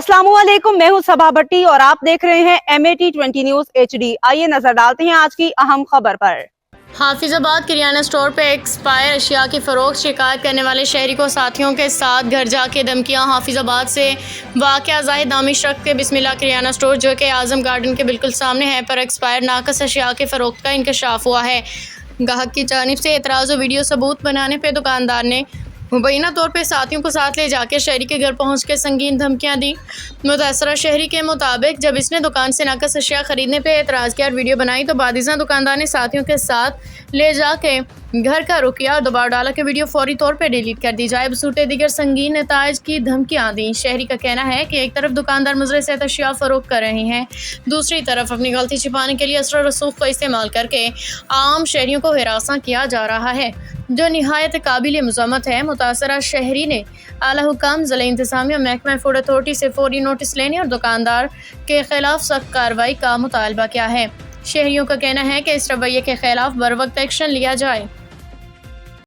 अस्सलाम वालेकुम, मैं हूं सबा भट्टी और आप देख रहे हैं MAT20 न्यूज HD। आइए नजर डालते हैं आज की अहम खबर पर। हाफिजाबाद किराना स्टोर पे एक्सपायर अशिया की फरोख्त शिकायत करने वाले शहरी को साथियों के साथ घर जाके धमकियां। हाफिजाबाद से वाक़या जाहिद नामी शख्स के बिस्मिल्लाह किराना स्टोर जो कि आज़म गार्डन के बिल्कुल सामने है पर एक्सपायर नाकस अशिया के फरोख्त का इंकशाफ हुआ है। गाहक की जानिब से एतराज़ और वीडियो सबूत बनाने पर दुकानदार ने मुबैना तौर पर साथियों को साथ ले जाकर शहरी के घर पहुँच के संगीन धमकियाँ दी। मुतासरा शहरी के मुताबिक जब इसने दुकान से नाकस अशिया खरीदने पे एतराज़ किया और वीडियो बनाई तो बादिज़ा दुकानदार ने साथियों के साथ ले जाके घर का रुख किया और दबाव डाला कि वीडियो फौरी तौर पे डिलीट कर दी जाए। बसूटे दीगर संगीन नताइज की धमकियाँ दी। शहरी का कहना है कि एक तरफ दुकानदार मुजरे से अशिया फरोख्त कर रहे हैं, दूसरी तरफ अपनी गलती छिपाने के लिए असर और रसूख का इस्तेमाल करके आम शहरियों को हिरासा किया जा रहा है, जो निहायत काबिल मज़म्मत है। मुतासरा शहरी ने आला हुकाम ज़िला इंतज़ामिया महकमा फूड अथॉरिटी से फौरी नोटिस लेने और दुकानदार के खिलाफ सख्त कार्रवाई का मुतालबा किया है। शहरियों का कहना है कि इस रवैये के खिलाफ बर वक्त एक्शन लिया जाए।